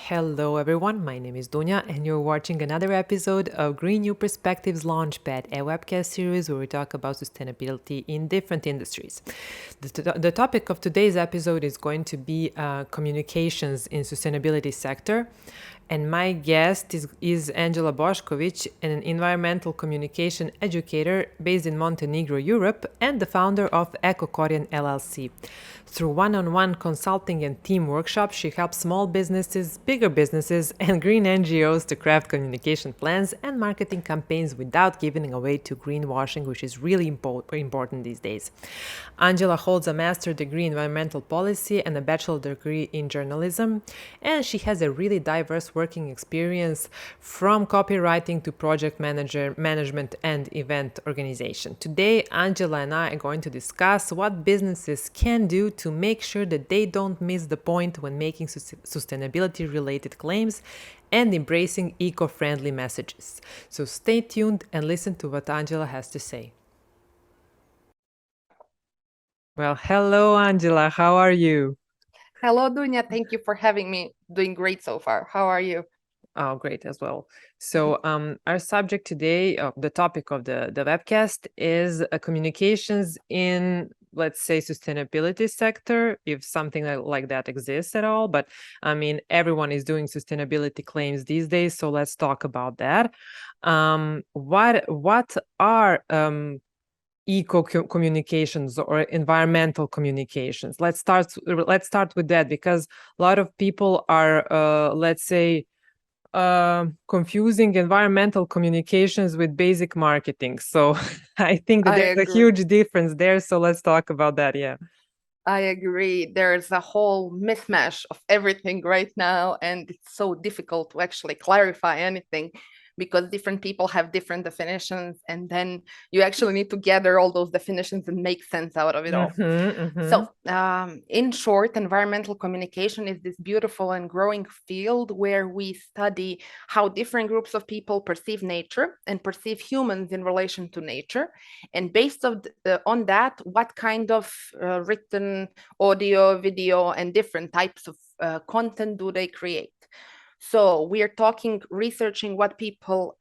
Hello, everyone. My name is Dunya, and you're watching another episode of Green New Perspectives Launchpad, a webcast series where we talk about sustainability in different industries. The topic of today's episode is going to be communications in sustainability sector, and my guest is Angela Bošković, an environmental communication educator based in Montenegro, Europe, and the founder of EcoCorian LLC. Through one-on-one consulting and team workshops, she helps small businesses, bigger businesses, and green NGOs to craft communication plans and marketing campaigns without giving away to greenwashing, which is really important these days. Angela holds a master's degree in environmental policy and a bachelor degree in journalism, and she has a really diverse working experience from copywriting to project management and event organization. Today, Angela and I are going to discuss what businesses can do to make sure that they don't miss the point when making sustainability-related claims and embracing eco-friendly messages. So stay tuned and listen to what Angela has to say. Well, hello, Angela. How are you? Hello, Dunya. Thank you for having me. Doing great so far. How are you? Oh, great as well. So, our subject today, the topic of the webcast is communications in, let's say, sustainability sector, if something like that exists at all. But I mean, everyone is doing sustainability claims these days, so let's talk about that. What are eco communications or environmental communications? Let's start with that, because a lot of people are, let's say, confusing environmental communications with basic marketing. So I think that I there's a agree. huge difference there. So let's talk about that. Yeah. I agree. There's a whole mismatch of everything right now, and it's so difficult to actually clarify anything because different people have different definitions, and then you actually need to gather all those definitions and make sense out of it all. So, in short, environmental communication is this beautiful and growing field where we study how different groups of people perceive nature and perceive humans in relation to nature. And based on that, what kind of written, audio, video, and different types of content do they create? So we are talking, researching what people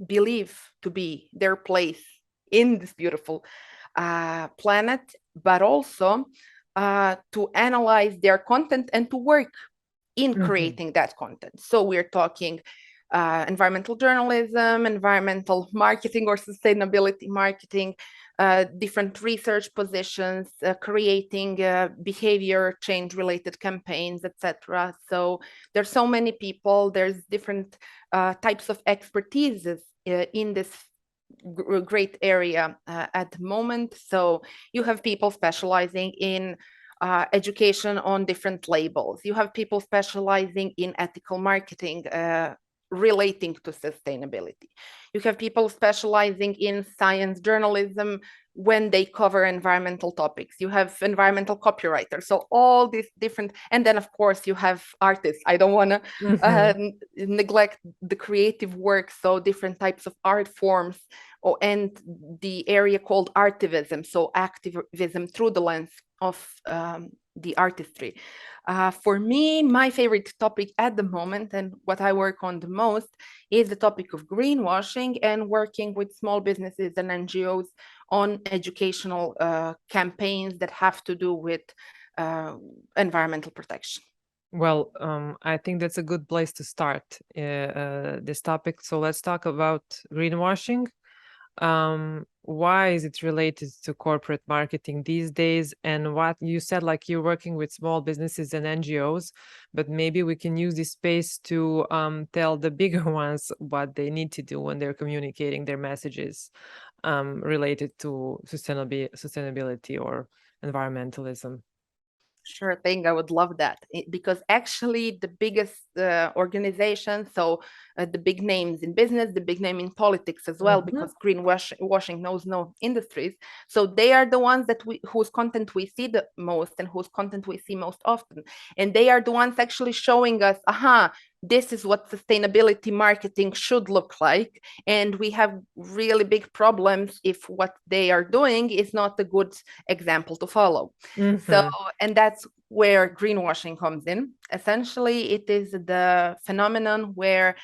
believe to be their place in this beautiful planet, but also to analyze their content and to work in creating that content. So we're talking environmental journalism, environmental marketing or sustainability marketing, different research positions, creating behavior change related campaigns, etc. So there's so many people, there's different types of expertises in this great area at the moment. So you have people specializing in education on different labels. You have people specializing in ethical marketing relating to sustainability. You have people specializing in science journalism when they cover environmental topics. You have environmental copywriters. So all these different, and then of course you have artists. I don't want to neglect the creative work. So different types of art forms, and the area called artivism. So activism through the lens of the artistry. For me, my favorite topic at the moment and what I work on the most is the topic of greenwashing and working with small businesses and NGOs on educational campaigns that have to do with environmental protection. Well, I think that's a good place to start this topic. So let's talk about greenwashing. Why is it related to corporate marketing these days? And what you said, like you're working with small businesses and NGOs, but maybe we can use this space to tell the bigger ones what they need to do when they're communicating their messages related to sustainability or environmentalism. Sure thing. I would love that because actually the biggest organization, so the big names in business, the big name in politics as well, because greenwashing knows no industries. So they are the ones that whose content we see the most and whose content we see most often. And they are the ones actually showing us, this is what sustainability marketing should look like. And we have really big problems if what they are doing is not a good example to follow. So, and that's where greenwashing comes in. Essentially, it is the phenomenon where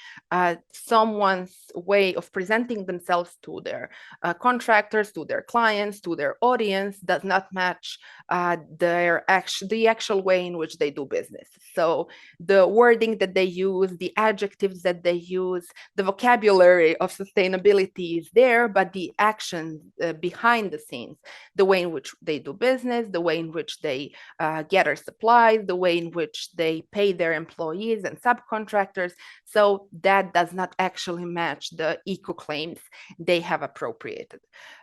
someone's way of presenting themselves to their contractors, to their clients, to their audience does not match the actual way in which they do business. So the wording that they use, the adjectives that they use, the vocabulary of sustainability is there, but the actions behind the scenes, the way in which they do business, the way in which they gather supplies, the way in which they pay their employees and subcontractors. So that does not actually match the eco claims they have appropriated.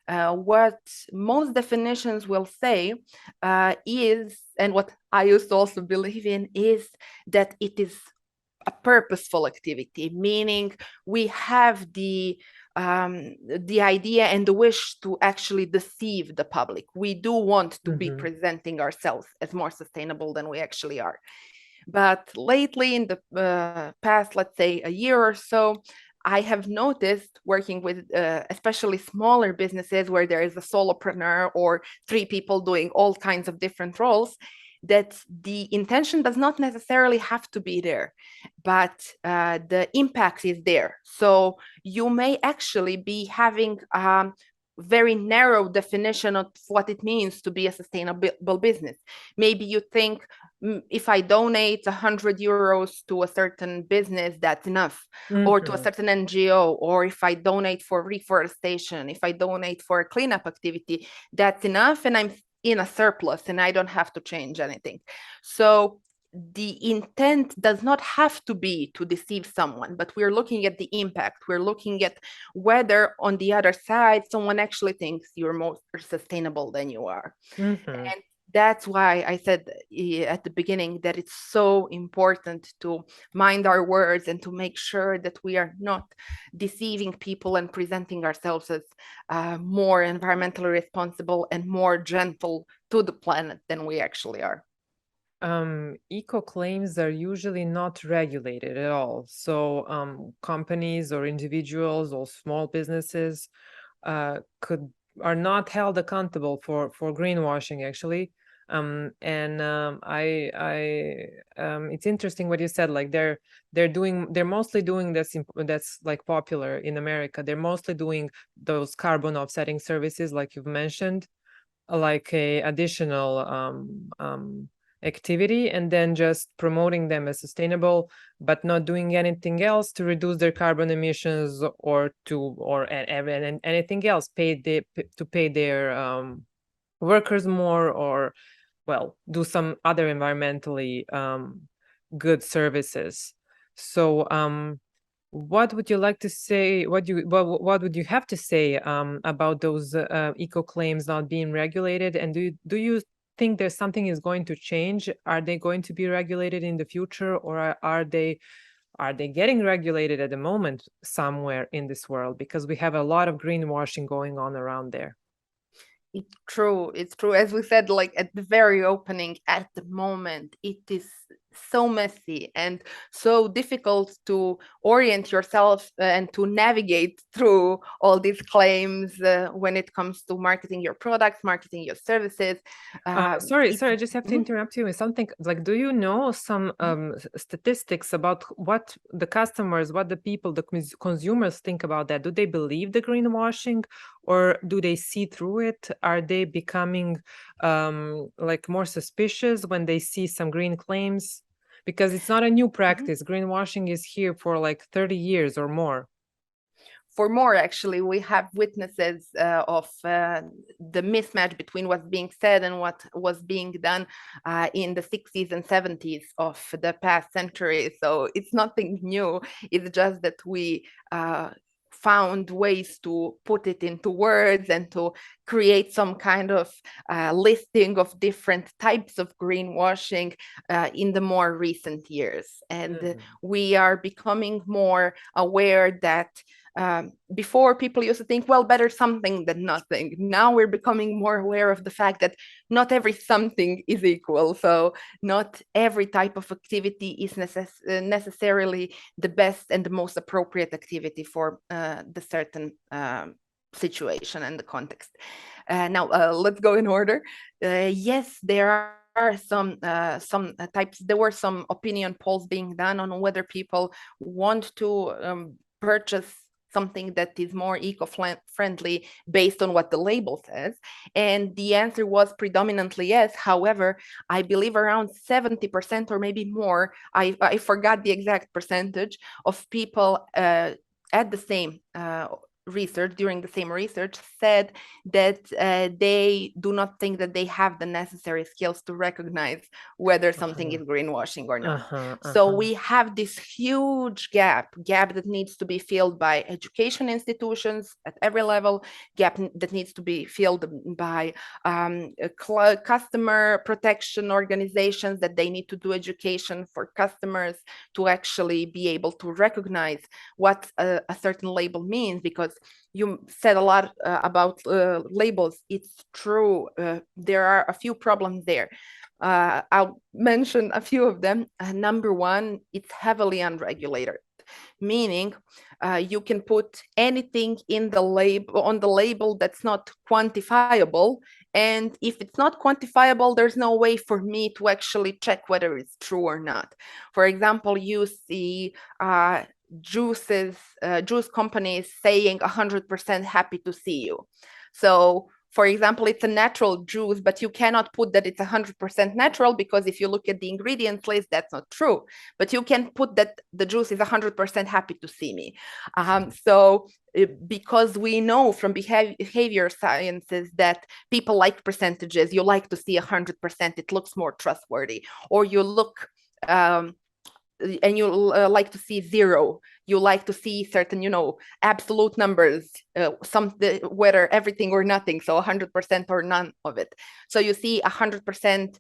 What most definitions will say is, and what I used to also believe in, is that it is a purposeful activity, meaning we have the idea and the wish to actually deceive the public. We do want to be presenting ourselves as more sustainable than we actually are. But lately, in the past, let's say a year or so, I have noticed working with especially smaller businesses where there is a solopreneur or 3 people doing all kinds of different roles, that the intention does not necessarily have to be there, but the impact is there. So you may actually be having very narrow definition of what it means to be a sustainable business. Maybe you think, if I donate 100 euros to a certain business, that's enough, or to a certain NGO, or if I donate for reforestation, if I donate for a cleanup activity, that's enough, and I'm in a surplus and I don't have to change anything. So the intent does not have to be to deceive someone, but we're looking at the impact. We're looking at whether on the other side, someone actually thinks you're more sustainable than you are. And that's why I said at the beginning that it's so important to mind our words and to make sure that we are not deceiving people and presenting ourselves as more environmentally responsible and more gentle to the planet than we actually are. Eco claims are usually not regulated at all. So companies or individuals or small businesses are not held accountable for greenwashing, actually. It's interesting what you said. Like they're mostly doing this. That's like popular in America. They're mostly doing those carbon offsetting services, like you've mentioned, like a additional activity, and then just promoting them as sustainable, but not doing anything else to reduce their carbon emissions or anything else, to pay their workers more, or well, do some other environmentally good services. So what would you like to say? What would you have to say about those eco claims not being regulated? And do you think there's something is going to change? Are they going to be regulated in the future, or are they getting regulated at the moment somewhere in this world? Because we have a lot of greenwashing going on around there. It's true. It's true. As we said, like at the very opening, at the moment, it is so messy and so difficult to orient yourself and to navigate through all these claims when it comes to marketing your products, marketing your services. Sorry, I just have to interrupt you with something. Like, do you know some statistics about what the customers, what the people, the consumers think about that? Do they believe the greenwashing, or do they see through it? Are they becoming like more suspicious when they see some green claims? Because it's not a new practice. Greenwashing is here for like 30 years or more. For more, actually, we have witnesses of the mismatch between what's being said and what was being done in the 60s and 70s of the past century. So it's nothing new. It's just that we found ways to put it into words and to create some kind of listing of different types of greenwashing in the more recent years. And we are becoming more aware that before, people used to think, well, better something than nothing. Now we're becoming more aware of the fact that not every something is equal. So not every type of activity is necessarily the best and the most appropriate activity for the certain situation and the context. Now, let's go in order. Yes, there are some types. There were some opinion polls being done on whether people want to purchase something that is more eco-friendly based on what the label says, and the answer was predominantly yes. However, I believe around 70% or maybe more, I forgot the exact percentage of people at the same research, during the same research, said that they do not think that they have the necessary skills to recognize whether something is greenwashing or not. So we have this huge gap that needs to be filled by education institutions at every level, gap that needs to be filled by customer protection organizations, that they need to do education for customers to actually be able to recognize what a certain label means. Because you said a lot about labels. It's true. There are a few problems there. I'll mention a few of them. Number one, it's heavily unregulated, meaning you can put anything in the label, on the label, that's not quantifiable. And if it's not quantifiable, there's no way for me to actually check whether it's true or not. For example, you see juice companies saying 100% happy to see you. So for example, it's a natural juice, but you cannot put that it's 100% natural, because if you look at the ingredients list, that's not true. But you can put that the juice is 100% happy to see me. Because we know from behavior sciences that people like percentages. You like to see 100%, it looks more trustworthy. Or you look and you like to see zero. You like to see certain, absolute numbers, whether everything or nothing, so 100% or none of it. So you see 100%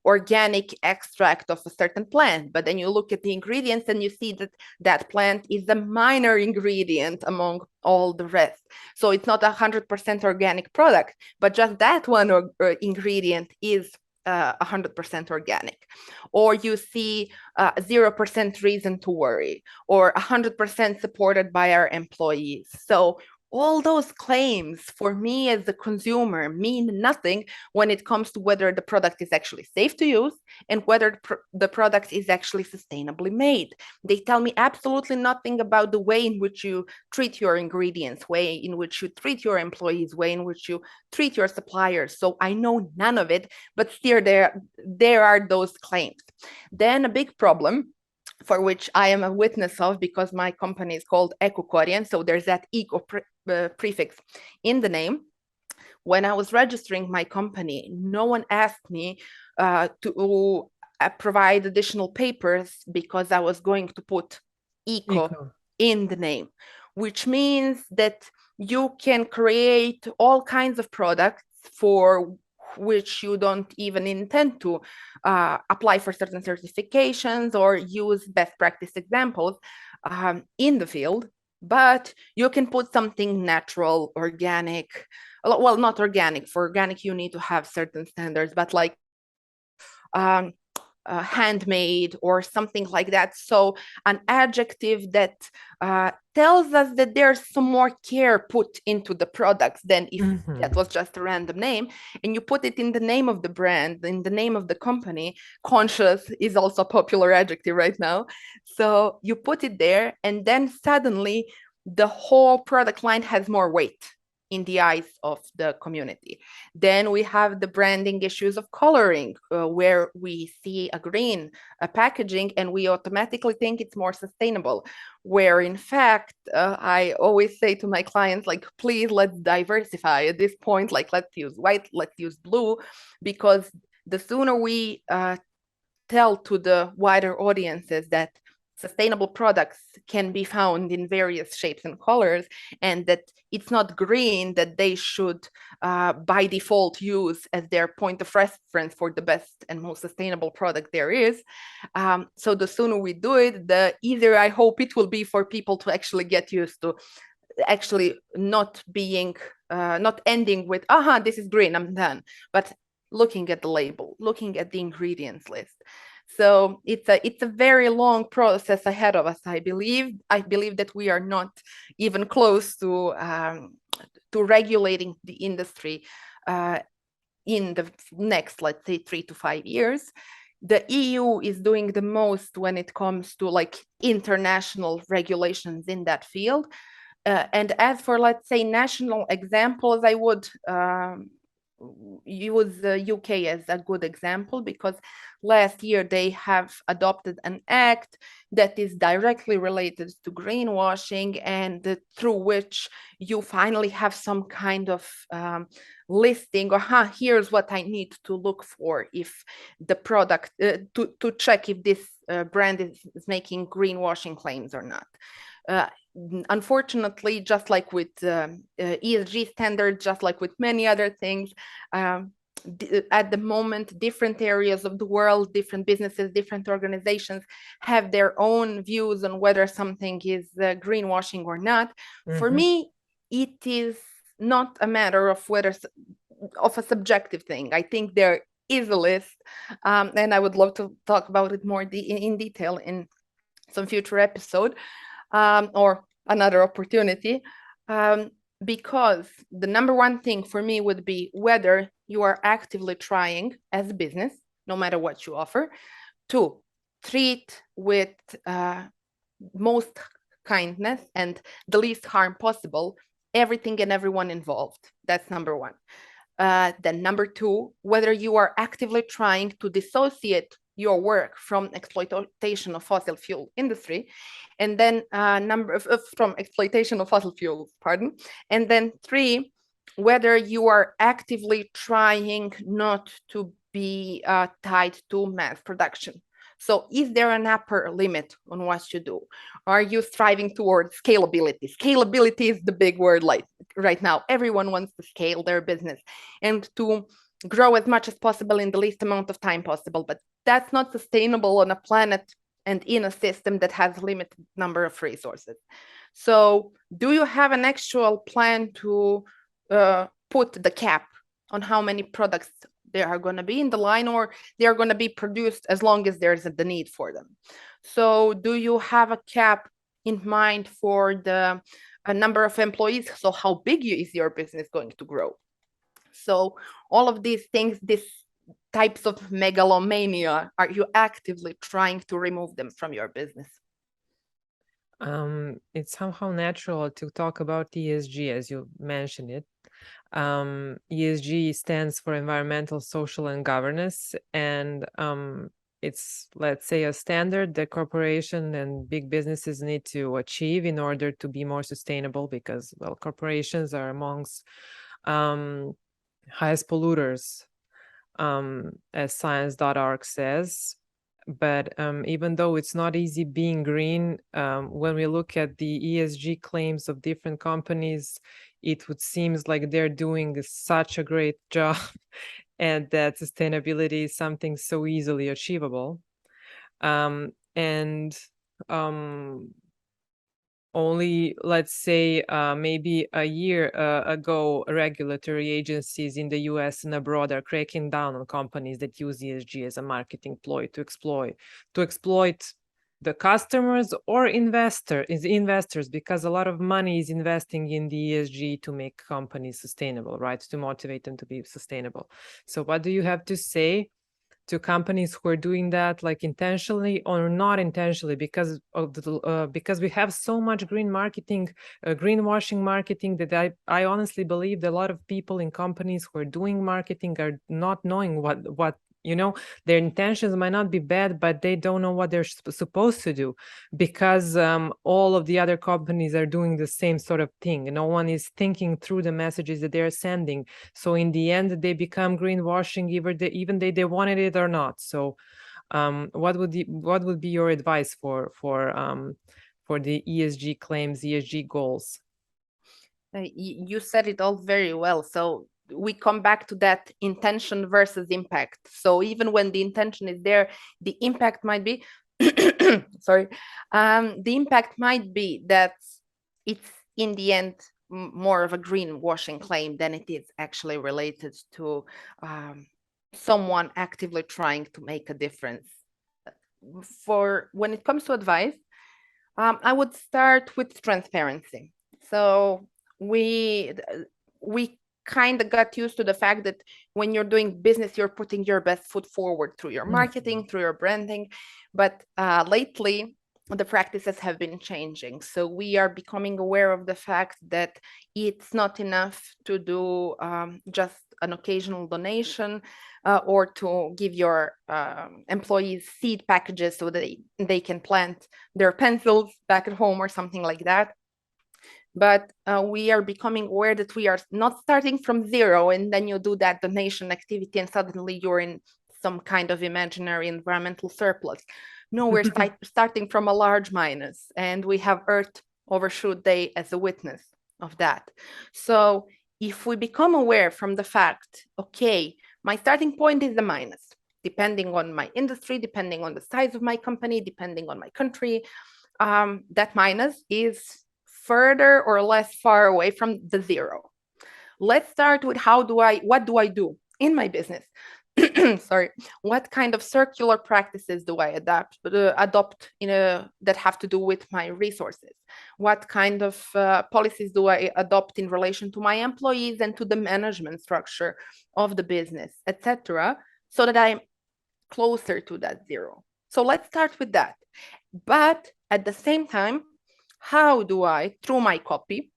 organic extract of a certain plant, but then you look at the ingredients and you see that that plant is a minor ingredient among all the rest. So it's not 100% organic product, but just that one ingredient is 100% organic. Or you see 0% reason to worry, or 100% supported by our employees. So all those claims for me as a consumer mean nothing when it comes to whether the product is actually safe to use and whether the product is actually sustainably made. They tell me absolutely nothing about the way in which you treat your ingredients, way in which you treat your employees, way in which you treat your suppliers. So I know none of it, but still there are those claims. Then a big problem, for which I am a witness of, because my company is called EcoCorian, so there's that eco prefix in the name. When I was registering my company, no one asked me to provide additional papers, because I was going to put eco in the name, which means that you can create all kinds of products for which you don't even intend to apply for certain certifications or use best practice examples in the field. But you can put something natural, organic. Well, not organic. For organic, you need to have certain standards, but like handmade or something like that. So an adjective that tells us that there's some more care put into the products than if that was just a random name. And you put it in the name of the brand, in the name of the company. Conscious is also a popular adjective right now. So you put it there, and then suddenly the whole product line has more weight in the eyes of the community. Then we have the branding issues of coloring, where we see a green packaging and we automatically think it's more sustainable, where in fact, I always say to my clients, like, please, let's diversify at this point. Like, let's use white, let's use blue, because the sooner we tell to the wider audiences that sustainable products can be found in various shapes and colors, and that it's not green that they should by default use as their point of reference for the best and most sustainable product there is. So the sooner we do it, the easier I hope it will be for people to actually get used to actually not being not ending with this is green, I'm done, but looking at the label, looking at the ingredients list. So it's a very long process ahead of us. I believe that we are not even close to regulating the industry in the next, let's say, 3 to 5 years. The EU is doing the most when it comes to like international regulations in that field. And as for, let's say, national examples, I would use the UK as a good example, because last year they have adopted an act that is directly related to greenwashing, and through which you finally have some kind of listing, or here's what I need to look for if the product, to check if this brand is making greenwashing claims or not. Unfortunately, just like with ESG standards, just like with many other things, at the moment, different areas of the world, different businesses, different organizations have their own views on whether something is greenwashing or not. For me, it is not a matter of whether of a subjective thing. I think there is a list, and I would love to talk about it more in detail in some future episode, or another opportunity, because the number one thing for me would be whether you are actively trying as a business, no matter what you offer, to treat with most kindness and the least harm possible everything and everyone involved. That's number one. Then number two, whether you are actively trying to dissociate your work from exploitation of fossil fuel industry, and then from exploitation of fossil fuels, pardon. And then three, whether you are actively trying not to be tied to mass production. So is there an upper limit on what you do? Are you striving towards scalability? Scalability is the big word like right now. Everyone wants to scale their business and to grow as much as possible in the least amount of time possible. But that's not sustainable on a planet and in a system that has a limited number of resources. So do you have an actual plan to put the cap on how many products there are going to be in the line, or they are going to be produced as long as there's the need for them? So do you have a cap in mind for the number of employees? So how big is your business going to grow? So all of these things, these types of megalomania, are you actively trying to remove them from your business? It's somehow natural to talk about ESG as you mentioned it. ESG stands for environmental, social, and governance, and it's, let's say, a standard that corporation and big businesses need to achieve in order to be more sustainable, because, well, corporations are amongst highest polluters, as science.org says. But even though it's not easy being green, when we look at the ESG claims of different companies, it would seem like they're doing such a great job and that sustainability is something so easily achievable. And only, let's say, maybe a year ago, regulatory agencies in the US and abroad are cracking down on companies that use ESG as a marketing ploy to exploit the customers or investors, because a lot of money is investing in the ESG to make companies sustainable, right? To motivate them to be sustainable. So what do you have to say to companies who are doing that, like intentionally or not intentionally, because of because we have so much greenwashing marketing, that I honestly believe that a lot of people in companies who are doing marketing are not knowing what their intentions might not be bad, but they don't know what they're supposed to do, because all of the other companies are doing the same sort of thing. No one is thinking through the messages that they're sending. So in the end, they become greenwashing, even they wanted it or not. So what would be your advice for the ESG claims, ESG goals? You said it all very well. So we come back to that intention versus impact. So even when the intention is there, the impact might be sorry, the impact might be that it's in the end more of a greenwashing claim than it is actually related to someone actively trying to make a difference. For when it comes to advice, I would start with transparency. So we kind of got used to the fact that when you're doing business, you're putting your best foot forward through your marketing, through your branding. But lately, the practices have been changing. So we are becoming aware of the fact that it's not enough to do just an occasional donation or to give your employees seed packages so that they can plant their pencils back at home or something like that. But we are becoming aware that we are not starting from zero and then you do that donation activity and suddenly you're in some kind of imaginary environmental surplus. No, we're starting from a large minus, and we have Earth Overshoot Day as a witness of that. So if we become aware from the fact, okay, my starting point is the minus, depending on my industry, depending on the size of my company, depending on my country, that minus is further or less far away from the zero. Let's start with what do I do in my business? Sorry, what kind of circular practices do I adopt that have to do with my resources? What kind of policies do I adopt in relation to my employees and to the management structure of the business, etc., so that I'm closer to that zero? So let's start with that. But at the same time, how do I, through my copy,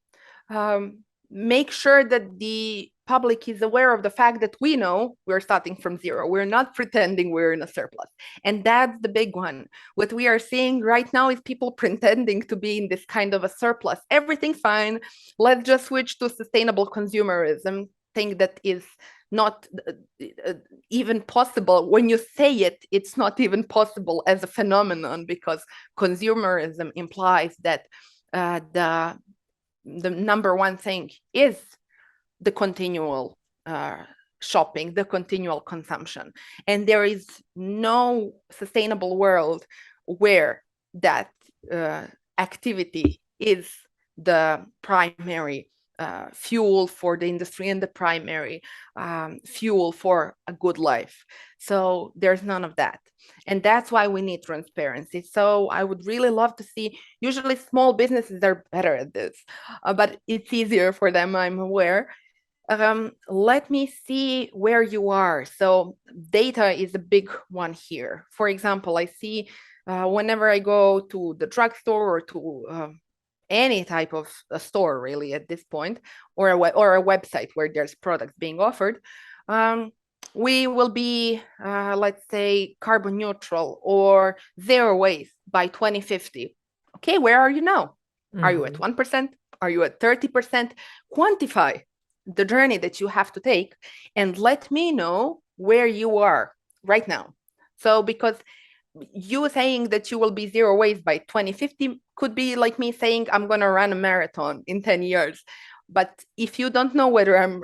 make sure that the public is aware of the fact that we know we're starting from zero. We're not pretending we're in a surplus. And that's the big one. What we are seeing right now is people pretending to be in this kind of a surplus. Everything's fine. Let's just switch to sustainable consumerism, thing that is not even possible. When you say it, it's not even possible as a phenomenon, because consumerism implies that the number one thing is the continual shopping, the continual consumption. And there is no sustainable world where that activity is the primary fuel for the industry and the primary fuel for a good life. So there's none of that. And that's why we need transparency. So I would really love to see, usually small businesses are better at this, but it's easier for them, I'm aware. Let me see where you are. So data is a big one here. For example, I see whenever I go to the drugstore or to any type of a store really at this point, or a website where there's products being offered, we will be, let's say, carbon neutral or zero waste by 2050. Okay, where are you now? Are you at 1%? Are you at 30%? Quantify the journey that you have to take and let me know where you are right now. So because you saying that you will be zero waste by 2050 could be like me saying I'm going to run a marathon in 10 years. But if you don't know whether I'm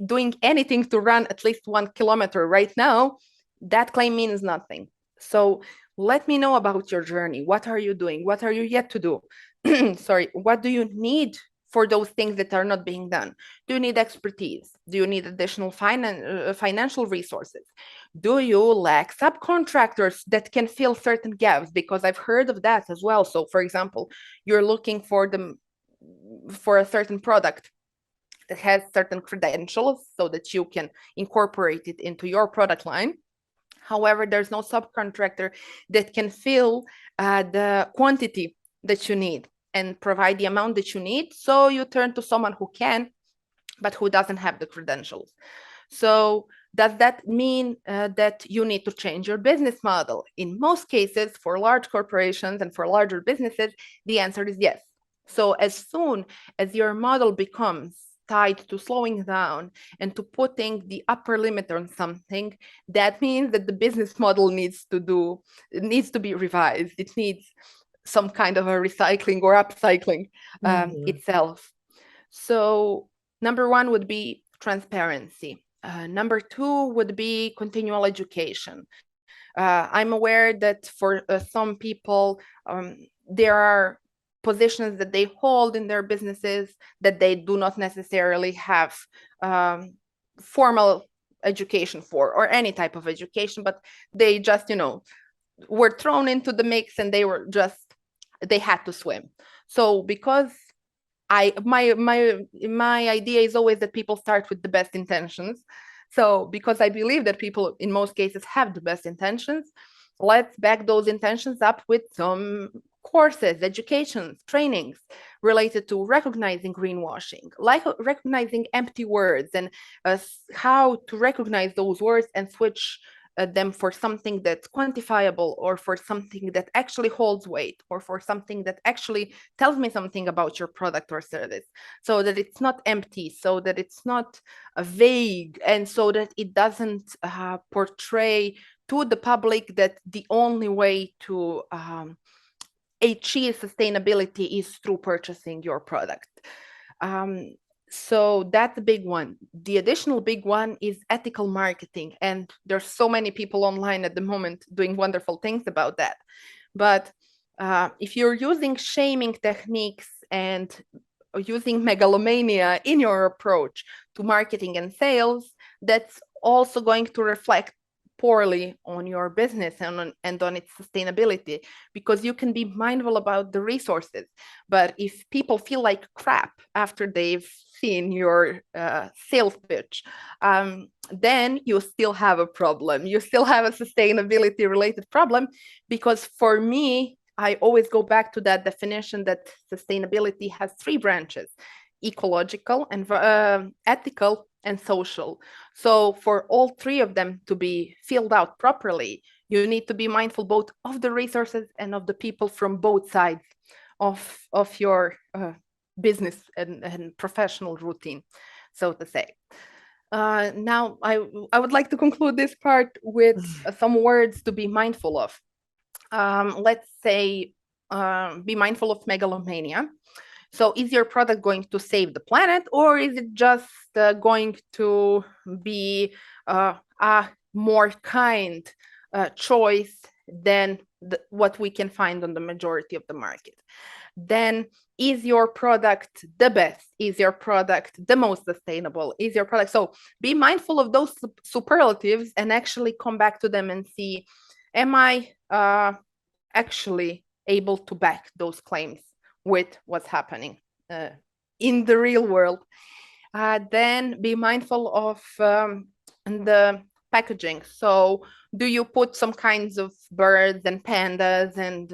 doing anything to run at least 1 kilometer right now, that claim means nothing. So let me know about your journey. What are you doing? What are you yet to do? Sorry, what do you need for those things that are not being done? Do you need expertise? Do you need additional financial resources? Do you lack subcontractors that can fill certain gaps? Because I've heard of that as well. So for example, you're looking for a certain product that has certain credentials so that you can incorporate it into your product line. However, there's no subcontractor that can fill the quantity that you need and provide the amount that you need. So you turn to someone who can, but who doesn't have the credentials. So does that mean that you need to change your business model? In most cases, for large corporations and for larger businesses, the answer is yes. So as soon as your model becomes tied to slowing down and to putting the upper limit on something, that means that the business model needs to be revised. It needs some kind of a recycling or upcycling itself. So number one would be transparency. Number two would be continual education. I'm aware that for some people, there are positions that they hold in their businesses that they do not necessarily have formal education for, or any type of education, but they just, were thrown into the mix and they had to swim. So because my idea is always that people start with the best intentions. So because I believe that people in most cases have the best intentions, let's back those intentions up with some courses, educations, trainings related to recognizing greenwashing, like recognizing empty words, and how to recognize those words and switch them for something that's quantifiable, or for something that actually holds weight, or for something that actually tells me something about your product or service, so that it's not empty, so that it's not vague, and so that it doesn't portray to the public that the only way to achieve sustainability is through purchasing your product. So that's a big one. The additional big one is ethical marketing. And there's so many people online at the moment doing wonderful things about that. But if you're using shaming techniques and using megalomania in your approach to marketing and sales, that's also going to reflect poorly on your business and on its sustainability, because you can be mindful about the resources. But if people feel like crap after they've seen your sales pitch, then you still have a problem. You still have a sustainability related problem, because for me, I always go back to that definition that sustainability has three branches: ecological, and ethical, and social. So for all three of them to be filled out properly, you need to be mindful both of the resources and of the people from both sides of your business and professional routine, so to say. Now, I would like to conclude this part with some words to be mindful of. Let's say, be mindful of megalomania. So is your product going to save the planet, or is it just going to be a more kind choice than what we can find on the majority of the market? Then is your product the best? Is your product the most sustainable? Is your product... So be mindful of those superlatives and actually come back to them and see, am I actually able to back those claims with what's happening in the real world? Then be mindful of the packaging. So do you put some kinds of birds and pandas and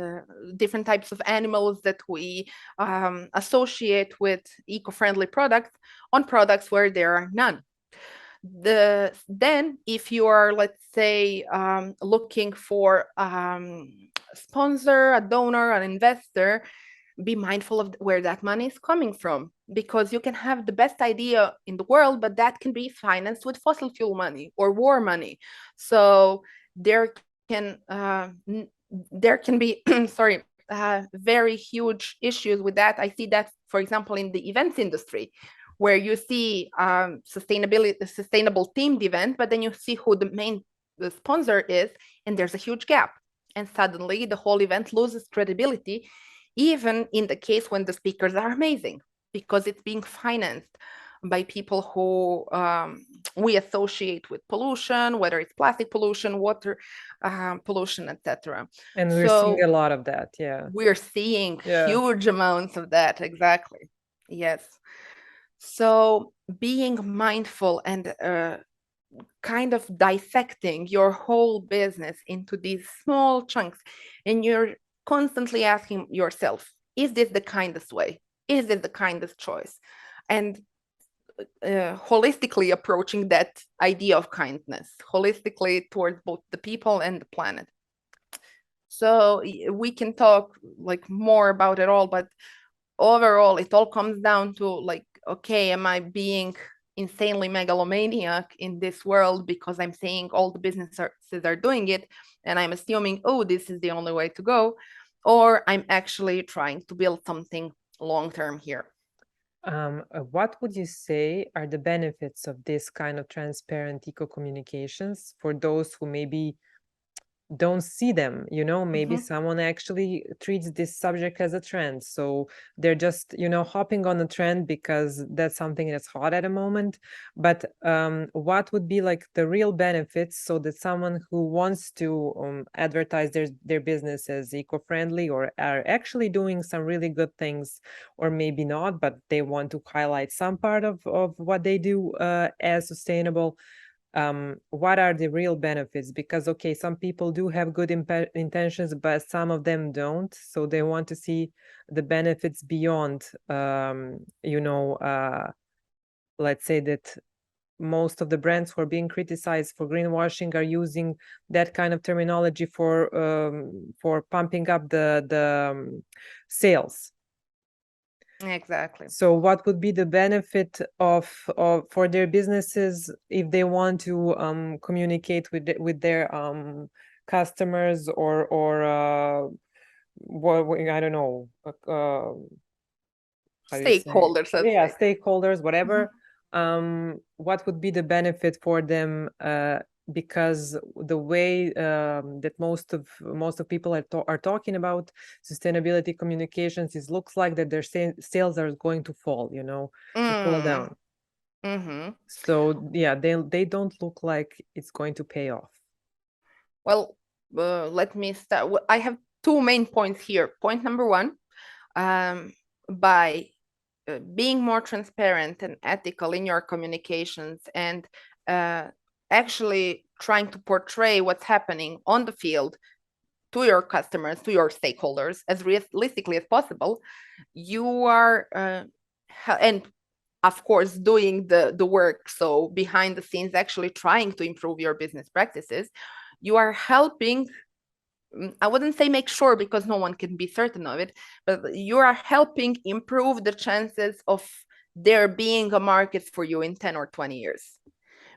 different types of animals that we associate with eco-friendly products on products where there are none? Then if you are, let's say, looking for a sponsor, a donor, an investor, be mindful of where that money is coming from, because you can have the best idea in the world, but that can be financed with fossil fuel money or war money. So there can be sorry, very huge issues with that. I see that, for example, in the events industry, where you see sustainable themed event, but then you see who the main sponsor is, and there's a huge gap, and suddenly the whole event loses credibility, even in the case when the speakers are amazing, because it's being financed by people who we associate with pollution, whether it's plastic pollution, water pollution, etc. And we're seeing a lot of that. Yeah, we're seeing huge amounts of that. Exactly. Yes. So being mindful and kind of dissecting your whole business into these small chunks, and you're constantly asking yourself, is this the kindest way? Is this the kindest choice? And holistically approaching that idea of kindness, holistically towards both the people and the planet. So we can talk like more about it all, but overall it all comes down to like, okay, am I being insanely megalomaniac in this world because I'm saying all the businesses are doing it and I'm assuming, oh, this is the only way to go, or I'm actually trying to build something long-term here? What would you say are the benefits of this kind of transparent eco communications for those who maybe don't see them, you know. Maybe Mhm. someone actually treats this subject as a trend, so they're just, you know, hopping on a trend because that's something that's hot at the moment. But what would be like the real benefits, so that someone who wants to advertise their business as eco-friendly, or are actually doing some really good things, or maybe not, but they want to highlight some part of what they do as sustainable, what are the real benefits? Because okay, some people do have good intentions, but some of them don't, so they want to see the benefits beyond, you know, let's say that most of the brands who are being criticized for greenwashing are using that kind of terminology for pumping up the sales. Exactly. So what would be the benefit of for their businesses if they want to communicate with their customers, or what, I don't know, how do you say, Stakeholders, let's yeah, say. stakeholders, Mhm. whatever. What would be the benefit for them, because the way that most of people are talking about sustainability communications, is looks like that their sales are going to fall, you know, to fall Mm. down. Mhm. So yeah, they don't look like it's going to pay off. Well, let me start. I have two main points here. Point number one, by being more transparent and ethical in your communications, and uh, actually trying to portray what's happening on the field to your customers, to your stakeholders, as realistically as possible, you are, and of course, doing the work. So behind the scenes, actually trying to improve your business practices, you are helping. I wouldn't say make sure, because no one can be certain of it, but you are helping improve the chances of there being a market for you in 10 or 20 years.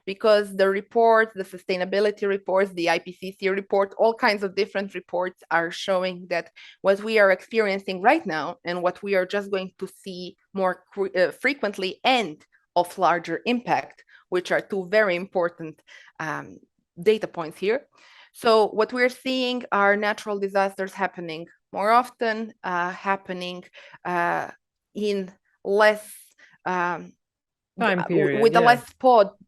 Because the reports, the sustainability reports, the IPCC report, all kinds of different reports are showing that what we are experiencing right now, and what we are just going to see more frequently and of larger impact, which are two very important um, data points here. So what we're seeing are natural disasters happening more often, happening uh, in less um, Time period, with a yeah. less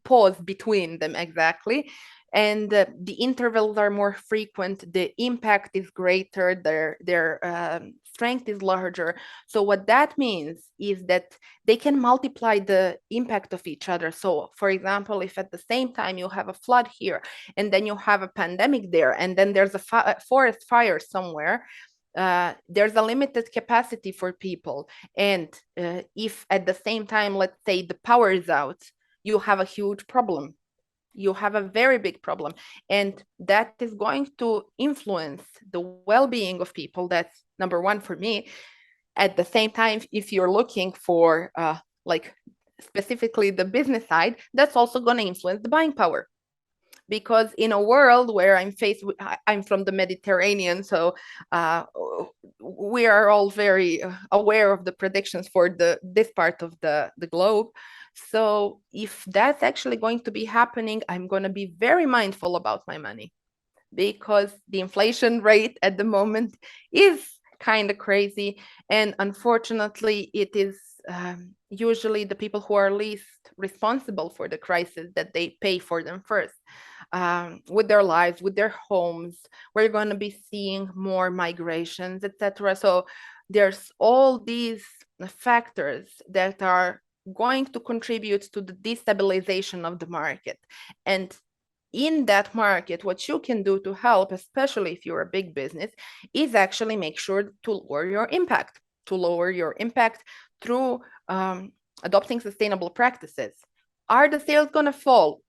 pause between them, exactly. And the intervals are more frequent, the impact is greater, their strength is larger. So what that means is that they can multiply the impact of each other. So for example, if at the same time you have a flood here, and then you have a pandemic there, and then there's a forest fire somewhere, there's a limited capacity for people. And if at the same time, let's say, the power is out, you have a huge problem. You have a very big problem. And that is going to influence the well-being of people. That's number one for me. At the same time, if you're looking for like specifically the business side, that's also going to influence the buying power. Because in a world where I'm faced with, I'm from the Mediterranean, so uh, we are all very aware of the predictions for this part of the globe. So if that's actually going to be happening, I'm going to be very mindful about my money, because the inflation rate at the moment is kind of crazy. And unfortunately, it is usually the people who are least responsible for the crisis that they pay for them first, with their lives, with their homes. We're going to be seeing more migrations, etc. So there's all these factors that are going to contribute to the destabilization of the market. And in that market, what you can do to help, especially if you're a big business, is actually make sure to lower your impact, through adopting sustainable practices. Are the sales going to fall?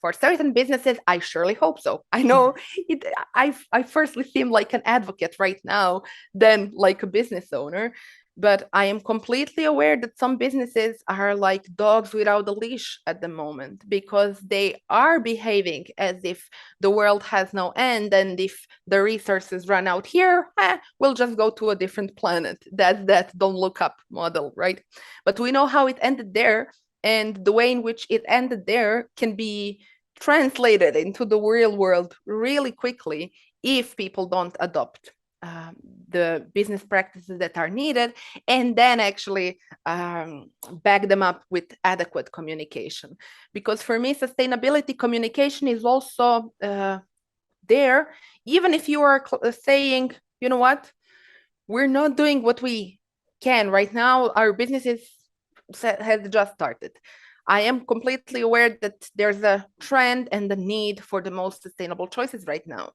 For certain businesses, I surely hope so. I know it. I firstly seem like an advocate right now than like a business owner, but I am completely aware that some businesses are like dogs without a leash at the moment, because they are behaving as if the world has no end, and if the resources run out here, we'll just go to a different planet. That's that don't look up model, right? But we know how it ended there, and the way in which it ended there can be translated into the real world really quickly if people don't adopt the business practices that are needed, and then actually back them up with adequate communication. Because for me, sustainability communication is also there, even if you are saying, you know what, we're not doing what we can right now, our business has just started. I am completely aware that there's a trend and the need for the most sustainable choices right now.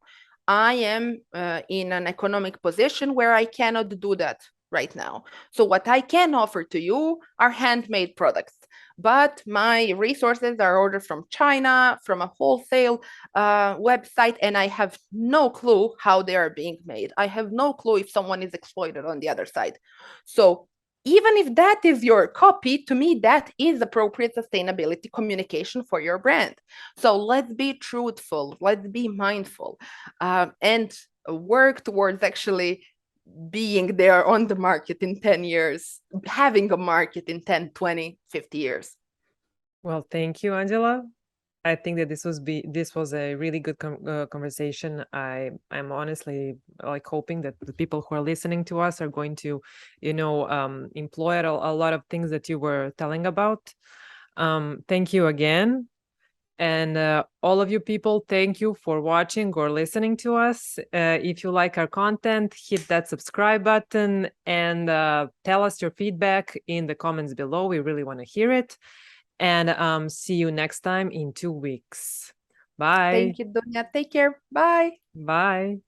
I am in an economic position where I cannot do that right now. So what I can offer to you are handmade products, but my resources are ordered from China, from a wholesale website, and I have no clue how they are being made. I have no clue if someone is exploited on the other side. So even if that is your copy, to me, that is appropriate sustainability communication for your brand. So let's be truthful, let's be mindful, and work towards actually being there on the market in 10 years, having a market in 10, 20, 50 years. Well, thank you, Angela. I think that this was a really good conversation. I'm honestly like hoping that the people who are listening to us are going to, employ a lot of things that you were telling about. Thank you again. And all of you people, thank you for watching or listening to us. If you like our content, hit that subscribe button and tell us your feedback in the comments below. We really want to hear it. And see you next time in 2 weeks. Bye. Thank you, Donya. Take care. Bye. Bye.